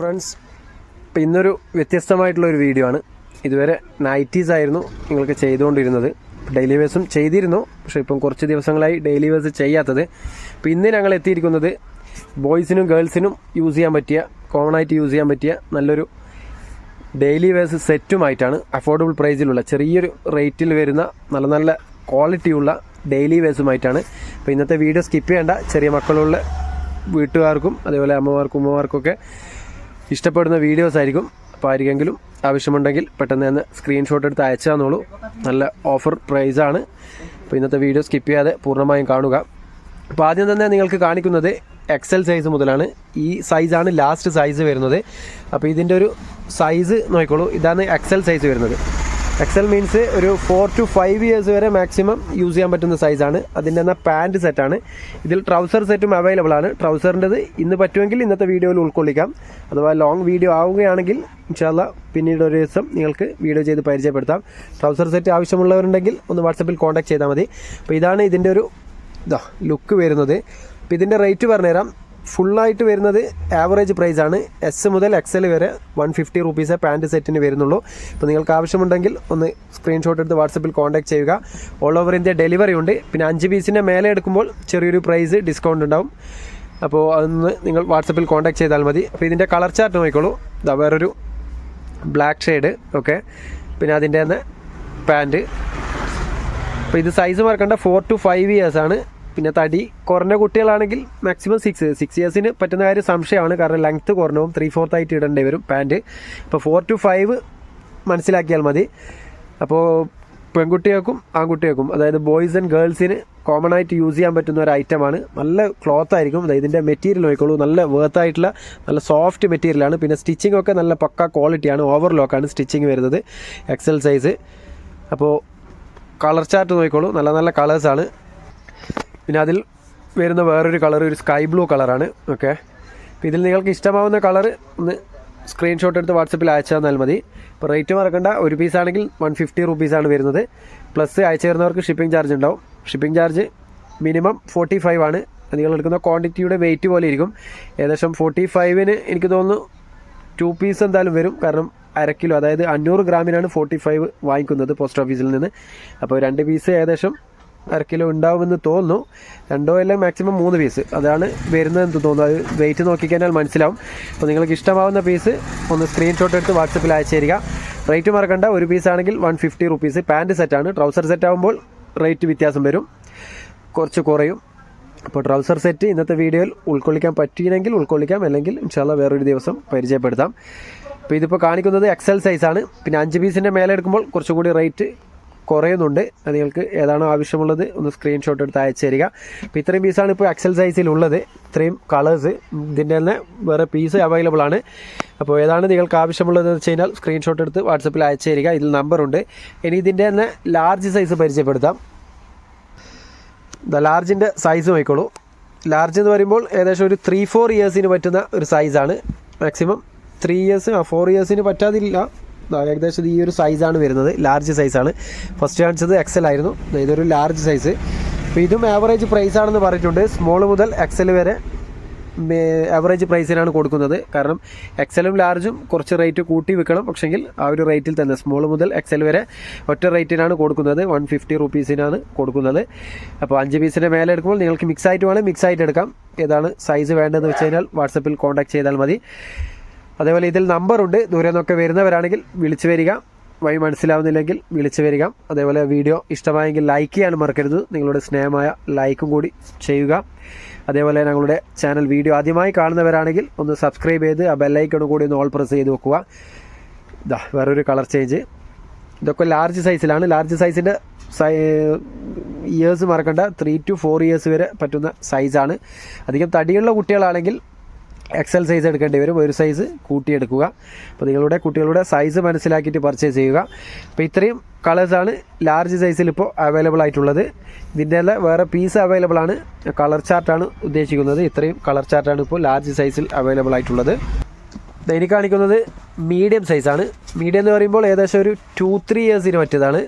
Friends, ഇപ്പോൾ ഇന്നൊരു വ്യത്യസ്തമായിട്ടുള്ളൊരു video ആണ്. ഇതുവരെ നൈറ്റീസ് ആയിരുന്നു നിങ്ങൾക്ക് ചെയ്തുകൊണ്ടിരുന്നത്. ഡെയിലി വേഴ്സും ചെയ്തിരുന്നു, പക്ഷേ ഇപ്പം കുറച്ച് ദിവസങ്ങളായി ഡെയിലി വേഴ്സ് ചെയ്യാത്തത്. അപ്പോൾ ഇന്ന് ഞങ്ങൾ എത്തിയിരിക്കുന്നത് ബോയ്സിനും ഗേൾസിനും യൂസ് ചെയ്യാൻ പറ്റിയ, കോമൺ ആയിട്ട് യൂസ് ചെയ്യാൻ പറ്റിയ നല്ലൊരു ഡെയിലി വേഴ്സ് സെറ്റുമായിട്ടാണ്. അഫോർഡബിൾ പ്രൈസിലുള്ള, ചെറിയൊരു റേറ്റിൽ വരുന്ന നല്ല നല്ല ക്വാളിറ്റിയുള്ള ഡെയിലി വേഴ്സുമായിട്ടാണ്. അപ്പോൾ ഇന്നത്തെ വീഡിയോ സ്കിപ്പ് ചെയ്യേണ്ട. ചെറിയ മക്കളുള്ള വീട്ടുകാർക്കും അതേപോലെ അമ്മമാർക്കും ഉമ്മമാർക്കൊക്കെ ഇഷ്ടപ്പെടുന്ന വീഡിയോസ് ആയിരിക്കും. അപ്പോൾ ആർക്കെങ്കിലും ആവശ്യമുണ്ടെങ്കിൽ പെട്ടെന്ന് തന്നെ സ്ക്രീൻഷോട്ട് എടുത്ത് അയച്ചു തന്നോളൂ. നല്ല ഓഫർ പ്രൈസാണ്. അപ്പോൾ ഇന്നത്തെ വീഡിയോ സ്കിപ്പ് ചെയ്യാതെ പൂർണ്ണമായും കാണുക. അപ്പോൾ ആദ്യം തന്നെ നിങ്ങൾക്ക് കാണിക്കുന്നത് എക്സൽ സൈസ് മുതലാണ്. ഈ സൈസാണ് ലാസ്റ്റ് സൈസ് വരുന്നത്. അപ്പോൾ ഇതിൻ്റെ ഒരു സൈസ് നോക്കിക്കോളൂ. ഇതാണ് എക്സൽ സൈസ് വരുന്നത്. എക്സൽ മീൻസ് ഒരു 4 to 5 ഇയേഴ്സ് വരെ മാക്സിമം യൂസ് ചെയ്യാൻ പറ്റുന്ന സൈസാണ്. അതിൻ്റെ തന്നെ പാൻറ്റ് സെറ്റാണ്. ഇതിൽ ട്രൗസർ സെറ്റും അവൈലബിൾ ആണ്. ട്രൗസറിൻ്റെത് ഇന്ന് പറ്റുമെങ്കിൽ ഇന്നത്തെ വീഡിയോയിൽ ഉൾക്കൊള്ളിക്കാം. അഥവാ ലോങ് വീഡിയോ ആവുകയാണെങ്കിൽ ഇൻഷാല്ലാ പിന്നീട് ഒരു ദിവസം നിങ്ങൾക്ക് വീഡിയോ ചെയ്ത് പരിചയപ്പെടുത്താം. ട്രൗസർ സെറ്റ് ആവശ്യമുള്ളവരുണ്ടെങ്കിൽ ഒന്ന് വാട്സപ്പിൽ കോൺടാക്ട് ചെയ്താൽ മതി. അപ്പോൾ ഇതാണ് ഇതിൻ്റെ ഒരു ലുക്ക് വരുന്നത്. അപ്പോൾ ഇതിൻ്റെ റേറ്റ് പറഞ്ഞുതരാം. ഫുള്ളായിട്ട് വരുന്നത് ആവറേജ് പ്രൈസാണ്. എസ് മുതൽ എക്സൽ വരെ 150 റുപ്പീസേ പാൻറ്റ് സെറ്റിന് വരുന്നുള്ളൂ. അപ്പോൾ നിങ്ങൾക്ക് ആവശ്യമുണ്ടെങ്കിൽ ഒന്ന് സ്ക്രീൻഷോട്ട് എടുത്ത് വാട്സപ്പിൽ കോൺടാക്ട് ചെയ്യുക. ഓൾ ഓവർ ഇന്ത്യ ഡെലിവറി ഉണ്ട്. പിന്നെ 5 പീസിൻ്റെ മേലെ എടുക്കുമ്പോൾ ചെറിയൊരു പ്രൈസ് ഡിസ്കൗണ്ട് ഉണ്ടാവും. അപ്പോൾ അതൊന്ന് നിങ്ങൾ വാട്സപ്പിൽ കോൺടാക്ട് ചെയ്താൽ മതി. അപ്പോൾ ഇതിൻ്റെ കളർ ചാർട്ട് നോക്കിക്കോളൂ. ഇതാ വേറൊരു ബ്ലാക്ക് ഷെയ്ഡ്, ഓക്കെ. പിന്നെ അതിൻ്റെ തന്നെ പാൻറ്റ്. അപ്പോൾ ഇത് സൈസ് മറക്കണ്ട, 4 to 5 ഇയേഴ്സാണ്. പിന്നെ തടി കുറഞ്ഞ കുട്ടികളാണെങ്കിൽ മാക്സിമം 6 ഇയേഴ്സിന് പറ്റുന്ന കാര്യം സംശയമാണ്. കാരണം ലെങ്ത്ത് കുറഞ്ഞവും 3/4 ആയിട്ട് ഇടേണ്ടി വരും പാൻറ്റ്. അപ്പോൾ 4 to 5 മനസ്സിലാക്കിയാൽ മതി. അപ്പോൾ പെൺകുട്ടികൾക്കും ആൺകുട്ടികൾക്കും, അതായത് ബോയ്സ് ആൻഡ് ഗേൾസിന് കോമൺ ആയിട്ട് യൂസ് ചെയ്യാൻ പറ്റുന്ന ഒരു ഐറ്റമാണ്. നല്ല ക്ലോത്ത് ആയിരിക്കും. അതായത് ഇതിൻ്റെ മെറ്റീരിയൽ നോക്കിക്കോളൂ. നല്ല വേർത്തായിട്ടുള്ള നല്ല സോഫ്റ്റ് മെറ്റീരിയലാണ്. പിന്നെ സ്റ്റിച്ചിങ് ഒക്കെ നല്ല പക്ക ക്വാളിറ്റിയാണ്. ഓവർലോക്കാണ് സ്റ്റിച്ചിങ് വരുന്നത്. XL size. അപ്പോൾ കളർ ചാർട്ട് നോക്കിക്കോളൂ. നല്ല നല്ല കളേഴ്സാണ്. പിന്നെ അതിൽ വരുന്ന വേറൊരു കളർ ഒരു സ്കൈ ബ്ലൂ കളറാണ്, ഓക്കെ. അപ്പോൾ ഇതിൽ നിങ്ങൾക്ക് ഇഷ്ടമാവുന്ന കളർ ഒന്ന് സ്ക്രീൻഷോട്ട് എടുത്ത് വാട്സപ്പിൽ അയച്ചു തന്നാൽ മതി. ഇപ്പോൾ റേറ്റ് മറക്കണ്ട. ഒരു പീസാണെങ്കിൽ 150 റുപ്പീസാണ് വരുന്നത്. പ്ലസ് അയച്ചു തരുന്നവർക്ക് ഷിപ്പിംഗ് ചാർജ് ഉണ്ടാവും. ഷിപ്പിംഗ് ചാർജ് മിനിമം 45 ആണ്. നിങ്ങൾ എടുക്കുന്ന ക്വാണ്ടിറ്റിയുടെ വെയിറ്റ് പോലെ ഇരിക്കും. ഏകദേശം 45-ന് എനിക്ക് തോന്നുന്നു 2 പീസ് എന്തായാലും വരും. കാരണം 1/2 കിലോ, അതായത് 500 ഗ്രാമിനാണ് 45 വാങ്ങിക്കുന്നത് പോസ്റ്റ് ഓഫീസിൽ നിന്ന്. അപ്പോൾ 2 പീസ് ഏകദേശം 1/2 കിലോ ഉണ്ടാവുമെന്ന് തോന്നുന്നു. 2 അല്ലെങ്കിൽ മാക്സിമം 3 പീസ് അതാണ് വരുന്നതെന്ന് തോന്നുന്നു. അത് വെയിറ്റ് നോക്കിക്കഴിഞ്ഞാൽ മനസ്സിലാവും. അപ്പോൾ നിങ്ങൾക്ക് ഇഷ്ടമാവുന്ന പീസ് ഒന്ന് സ്ക്രീൻഷോട്ട് എടുത്ത് വാട്സപ്പിൽ അയച്ചു തരിക. റേറ്റ് മറക്കണ്ട. ഒരു പീസാണെങ്കിൽ 150 റുപ്പീസ്. പാൻറ്റ് സെറ്റാണ്. ട്രൗസർ സെറ്റ് ആകുമ്പോൾ റേറ്റ് വ്യത്യാസം വരും, കുറച്ച് കുറയും. അപ്പോൾ ട്രൗസർ സെറ്റ് ഇന്നത്തെ വീഡിയോയിൽ ഉൾക്കൊള്ളിക്കാൻ പറ്റിയില്ലെങ്കിൽ ഉൾക്കൊള്ളിക്കാം, അല്ലെങ്കിൽ ഇൻഷാല്ലാ വേറൊരു ദിവസം പരിചയപ്പെടുത്താം. അപ്പോൾ ഇതിപ്പോൾ കാണിക്കുന്നത് എക്സൽ സൈസാണ്. പിന്നെ 5 പീസിൻ്റെ മേലെ എടുക്കുമ്പോൾ കുറച്ചുകൂടി റേറ്റ് കുറയുന്നുണ്ട്. അത് നിങ്ങൾക്ക് ഏതാണോ ആവശ്യമുള്ളത് ഒന്ന് സ്ക്രീൻഷോട്ട് എടുത്ത് അയച്ചു തരിക. അപ്പോൾ ഇത്രയും പീസാണ് ഇപ്പോൾ എക്സൽ സൈസിലുള്ളത്. ഇത്രയും കളേഴ്സ്. ഇതിൻ്റെ തന്നെ വേറെ പീസ് അവൈലബിൾ ആണ്. അപ്പോൾ ഏതാണ് നിങ്ങൾക്ക് ആവശ്യമുള്ളതെന്ന് വെച്ച് കഴിഞ്ഞാൽ സ്ക്രീൻഷോട്ട് എടുത്ത് വാട്സപ്പിൽ അയച്ചു തരിക. ഇതിൽ നമ്പറുണ്ട്. ഇനി ഇതിൻ്റെ തന്നെ ലാർജ് സൈസ് പരിചയപ്പെടുത്താം. ലാർജിൻ്റെ സൈസ് നോക്കിക്കോളൂ. ലാർജ് എന്ന് പറയുമ്പോൾ ഏകദേശം ഒരു 3-4 ഇയേഴ്സിന് പറ്റുന്ന ഒരു സൈസാണ്. Maximum 3 years 4 ഇയേഴ്സിന് പറ്റാതില്ല. ഏകദേശം ഈ ഒരു സൈസാണ് വരുന്നത്. ലാർജ് സൈസാണ്. ഫസ്റ്റ് കാണിച്ചത് എക്സൽ ആയിരുന്നു. ഇതൊരു ലാർജ് സൈസ്. അപ്പോൾ ഇതും ആവറേജ് പ്രൈസാണെന്ന് പറഞ്ഞിട്ടുണ്ട്. സ്മോൾ മുതൽ എക്സൽ വരെ ആവറേജ് പ്രൈസിനാണ് കൊടുക്കുന്നത്. കാരണം എക്സലും ലാർജും കുറച്ച് റേറ്റ് കൂട്ടി വെക്കണം. പക്ഷെങ്കിൽ ആ ഒരു റേറ്റിൽ തന്നെ സ്മോൾ മുതൽ എക്സൽ വരെ ഒറ്റ റേറ്റിനാണ് കൊടുക്കുന്നത്. 150 റുപ്പീസിനാണ് കൊടുക്കുന്നത്. അപ്പോൾ 5 പീസിൻ്റെ മേലെ എടുക്കുമ്പോൾ നിങ്ങൾക്ക് മിക്സ് ആയിട്ട് വേണം, മിക്സ് ആയിട്ട് എടുക്കാം. ഏതാണ് സൈസ് വേണ്ടതെന്ന് വെച്ച് കഴിഞ്ഞാൽ വാട്സപ്പിൽ കോൺടാക്ട് ചെയ്താൽ മതി. അതേപോലെ ഇതിൽ നമ്പറുണ്ട്. ദൂരെ നിന്നൊക്കെ വരുന്നവരാണെങ്കിൽ വിളിച്ചു വരിക. വഴി മനസ്സിലാവുന്നില്ലെങ്കിൽ വിളിച്ചു വരിക. അതേപോലെ വീഡിയോ ഇഷ്ടമായെങ്കിൽ ലൈക്ക് ചെയ്യാൻ മറക്കരുത്. നിങ്ങളുടെ സ്നേഹമായ ലൈക്കും കൂടി ചെയ്യുക. അതേപോലെ ഞങ്ങളുടെ ചാനൽ വീഡിയോ ആദ്യമായി കാണുന്നവരാണെങ്കിൽ ഒന്ന് സബ്സ്ക്രൈബ് ചെയ്ത് ആ ബെല്ലൈക്കണും കൂടി ഒന്ന് ഓൾ പ്രസ് ചെയ്ത് വെക്കുക. വേറൊരു കളർ ചേഞ്ച്. ഇതൊക്കെ ലാർജ് സൈസിലാണ്. ലാർജ് സൈസിൻ്റെ ഇയേഴ്സ് മറക്കണ്ട. 3 to 4 ഇയേഴ്സ് വരെ പറ്റുന്ന സൈസാണ്. അധികം തടിയുള്ള കുട്ടികളാണെങ്കിൽ എക്സൽ സൈസ് എടുക്കേണ്ടി വരും. ഒരു സൈസ് കൂട്ടിയെടുക്കുക. അപ്പോൾ നിങ്ങളുടെ കുട്ടികളുടെ സൈസ് മനസ്സിലാക്കിയിട്ട് പർച്ചേസ് ചെയ്യുക. അപ്പോൾ ഇത്രയും കളേഴ്സാണ് ലാർജ് സൈസിൽ ഇപ്പോൾ അവൈലബിൾ ആയിട്ടുള്ളത്. ഇതിൻ്റെ എല്ലാം വേറെ പീസ് അവൈലബിൾ ആണ്. കളർ ചാർട്ടാണ് ഉദ്ദേശിക്കുന്നത്. ഇത്രയും കളർ ചാർട്ടാണ് ഇപ്പോൾ ലാർജ് സൈസിൽ അവൈലബിൾ ആയിട്ടുള്ളത്. എനിക്ക് കാണിക്കുന്നത് മീഡിയം സൈസാണ്. മീഡിയം എന്ന് പറയുമ്പോൾ ഏകദേശം ഒരു 2-3 ഇയേഴ്സിന് പറ്റിയതാണ്.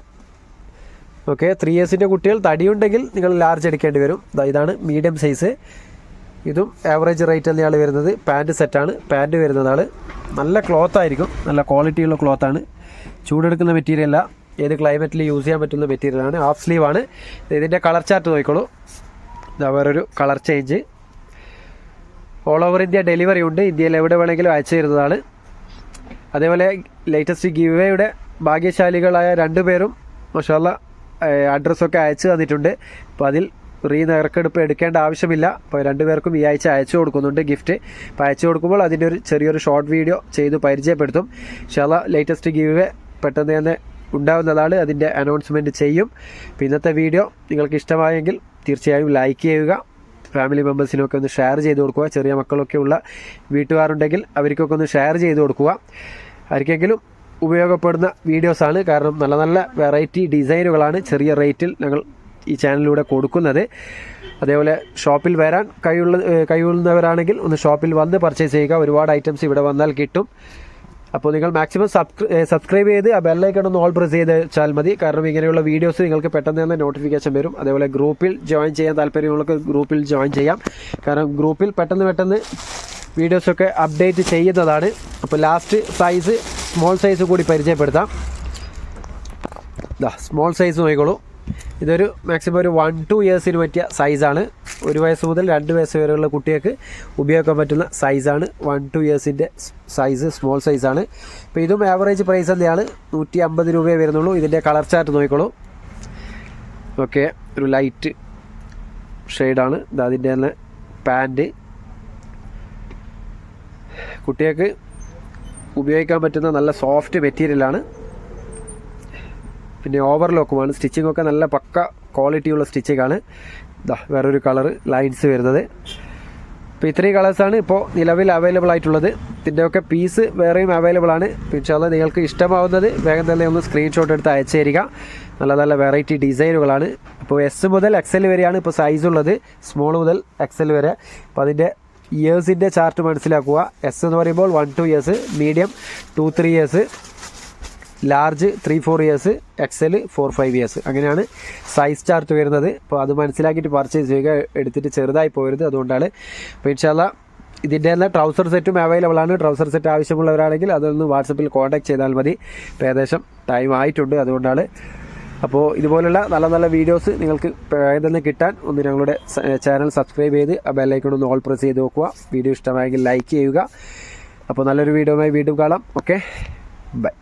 ഓക്കെ. 3 ഇയേഴ്സിൻ്റെ കുട്ടികൾ തടിയുണ്ടെങ്കിൽ നിങ്ങൾ ലാർജ് എടുക്കേണ്ടി വരും. ഇതാണ് മീഡിയം സൈസ്. ഇതും ആവറേജ് റേറ്റ് തന്നെയാണ് വരുന്നത്. പാൻറ്റ് സെറ്റാണ്, പാൻറ്റ് വരുന്നതാണ്. നല്ല ക്ലോത്ത് ആയിരിക്കും, നല്ല ക്വാളിറ്റിയുള്ള ക്ലോത്താണ്. ചൂടെടുക്കുന്ന മെറ്റീരിയലല്ല, ഏത് ക്ലൈമറ്റിൽ യൂസ് ചെയ്യാൻ പറ്റുന്ന മെറ്റീരിയലാണ്. ഹാഫ് സ്ലീവാണ്. ഇതിൻ്റെ കളർ ചാർട്ട് നോക്കിക്കോളൂ. ഇതാ വേറൊരു colour change. All over India delivery ഉണ്ട്, ഇന്ത്യയിൽ എവിടെ വേണമെങ്കിലും അയച്ചു തരുന്നതാണ്. അതേപോലെ ലേറ്റസ്റ്റ് ഗിവ് വേയുടെ ഭാഗ്യശാലികളായ 2 പേരും മാഷാഅല്ലാ അഡ്രസ്സൊക്കെ അയച്ചു തന്നിട്ടുണ്ട്. അപ്പോൾ അതിൽ നറുക്കെടുപ്പ് എടുക്കേണ്ട ആവശ്യമില്ല. അപ്പോൾ 2 പേർക്കും ഈ ആഴ്ച അയച്ചു കൊടുക്കുന്നുണ്ട് ഗിഫ്റ്റ്. അപ്പോൾ അയച്ചു കൊടുക്കുമ്പോൾ അതിൻ്റെ ഒരു ചെറിയൊരു ഷോർട്ട് വീഡിയോ ചെയ്ത് പരിചയപ്പെടുത്തും. ഇൻഷാല്ലാ ലേറ്റസ്റ്റ് ഗിവ് വേ പെട്ടെന്ന് തന്നെ ഉണ്ടാവുന്നതാണ്. അതിൻ്റെ അനൗൺസ്മെൻറ്റ് ചെയ്യും. അപ്പോൾ ഇന്നത്തെ വീഡിയോ നിങ്ങൾക്ക് ഇഷ്ടമായെങ്കിൽ തീർച്ചയായും ലൈക്ക് ചെയ്യുക. ഫാമിലി മെമ്പേഴ്സിനൊക്കെ ഒന്ന് ഷെയർ ചെയ്ത് കൊടുക്കുക. ചെറിയ മക്കളൊക്കെ ഉള്ള വീട്ടുകാരുണ്ടെങ്കിൽ അവർക്കൊക്കെ ഒന്ന് ഷെയർ ചെയ്ത് കൊടുക്കുക. ആർക്കെങ്കിലും ഉപയോഗപ്പെടുന്ന വീഡിയോസാണ്. കാരണം നല്ല നല്ല വെറൈറ്റി ഡിസൈനുകളാണ് ചെറിയ റേറ്റിൽ ഞങ്ങൾ ഈ ചാനലിലൂടെ കൊടുക്കുന്നത്. അതേപോലെ ഷോപ്പിൽ വരാൻ കഴിയുന്നവരാണെങ്കിൽ ഒന്ന് ഷോപ്പിൽ വന്ന് പർച്ചേസ് ചെയ്യുക. ഒരുപാട് ഐറ്റംസ് ഇവിടെ വന്നാൽ കിട്ടും. അപ്പോൾ നിങ്ങൾ മാക്സിമം സബ്സ്ക്രൈബ് ചെയ്ത് ആ ബെല്ലൈക്കൺ ഒന്ന് ഓൾ പ്രസ് ചെയ്ത് വെച്ചാൽ മതി. കാരണം ഇങ്ങനെയുള്ള വീഡിയോസ് നിങ്ങൾക്ക് പെട്ടെന്ന് തന്നെ നോട്ടിഫിക്കേഷൻ വരും. അതേപോലെ ഗ്രൂപ്പിൽ ജോയിൻ ചെയ്യാൻ താല്പര്യമുള്ളവർക്ക് ഗ്രൂപ്പിൽ ജോയിൻ ചെയ്യാം. കാരണം ഗ്രൂപ്പിൽ പെട്ടെന്ന് വീഡിയോസൊക്കെ അപ്ഡേറ്റ് ചെയ്യുന്നതാണ്. അപ്പോൾ ലാസ്റ്റ് സൈസ് സ്മോൾ സൈസ് കൂടി പരിചയപ്പെടുത്താം. സ്മോൾ സൈസ് നോക്കിക്കോളൂ. ഇതൊരു മാക്സിമം ഒരു 1-2 ഇയേഴ്സിന് പറ്റിയ സൈസാണ്. 1 വയസ്സ് മുതൽ 2 വയസ്സ് വരെയുള്ള കുട്ടികൾക്ക് ഉപയോഗിക്കാൻ പറ്റുന്ന സൈസാണ്. 1-2 ഇയേഴ്സിൻ്റെ സൈസ് സ്മോൾ സൈസാണ്. അപ്പോൾ ഇതും ആവറേജ് പ്രൈസ് തന്നെയാണ്. 150 രൂപയെ വരുന്നുള്ളൂ. ഇതിൻ്റെ കളർ ചാർട്ട് നോക്കിക്കോളൂ. ഓക്കെ, ഒരു ലൈറ്റ് ഷെയ്ഡാണ്. അതിൻ്റെ തന്നെ പാൻറ്റ് കുട്ടികൾക്ക് ഉപയോഗിക്കാൻ പറ്റുന്ന നല്ല സോഫ്റ്റ് മെറ്റീരിയലാണ്. പിന്നെ ഓവർലോക്കുമാണ്. സ്റ്റിച്ചിങ്ങൊക്കെ നല്ല പക്ക ക്വാളിറ്റിയുള്ള സ്റ്റിച്ചിങ്ങാണ്. വേറൊരു കളറ് ലൈൻസ് വരുന്നത്. അപ്പോൾ ഇത്രയും കളേഴ്സാണ് ഇപ്പോൾ നിലവിൽ അവൈലബിൾ ആയിട്ടുള്ളത്. ഇതിൻ്റെയൊക്കെ പീസ് വേറെയും അവൈലബിൾ ആണ്. ഇൻഷാല്ലാ നിങ്ങൾക്ക് ഇഷ്ടമാവുന്നത് വേഗം തന്നെ ഒന്ന് സ്ക്രീൻഷോട്ട് എടുത്ത് അയച്ചു തരിക. നല്ല നല്ല വെറൈറ്റി ഡിസൈനുകളാണ്. അപ്പോൾ എസ് മുതൽ എക്സൽ വരെയാണ് ഇപ്പോൾ സൈസ് ഉള്ളത്. സ്മോൾ മുതൽ എക്സൽ വരെ. അപ്പോൾ അതിൻ്റെ ഇയേഴ്സിൻ്റെ ചാർട്ട് മനസ്സിലാക്കുക. എസ് എന്ന് പറയുമ്പോൾ 1-2 years, medium 2-3 years, large 3-4 years, XL 4-5 years. അങ്ങനെയാണ് സൈസ് ചാർട്ട് വരുന്നത്. അപ്പോൾ അത് മനസ്സിലാക്കിയിട്ട് പർച്ചേസ് ചെയ്യുക. എടുത്തിട്ട് ചെറുതായി പോരുത്, അതുകൊണ്ടാണ്. അപ്പോൾ ഇൻഷാല്ലാ ഇതിൻ്റെ തന്നെ ട്രൗസർ സെറ്റും അവൈലബിൾ ആണ്. ട്രൗസർ സെറ്റ് ആവശ്യമുള്ളവരാണെങ്കിൽ അതൊന്ന് വാട്സപ്പിൽ കോൺടാക്ട് ചെയ്താൽ മതി. ഇപ്പോൾ ഏകദേശം ടൈം ആയിട്ടുണ്ട്, അതുകൊണ്ടാണ്. അപ്പോൾ ഇതുപോലുള്ള നല്ല നല്ല വീഡിയോസ് നിങ്ങൾക്ക് തന്നെ കിട്ടാൻ ഒന്ന് ഞങ്ങളുടെ ചാനൽ സബ്സ്ക്രൈബ് ചെയ്ത് ആ ബെല്ലൈക്കൺ ഒന്ന് ഓൾ പ്രസ് ചെയ്ത് നോക്കുക. വീഡിയോ ഇഷ്ടമായെങ്കിൽ ലൈക്ക് ചെയ്യുക. അപ്പോൾ നല്ലൊരു വീഡിയോയുമായി വീണ്ടും കാണാം. Okay, by.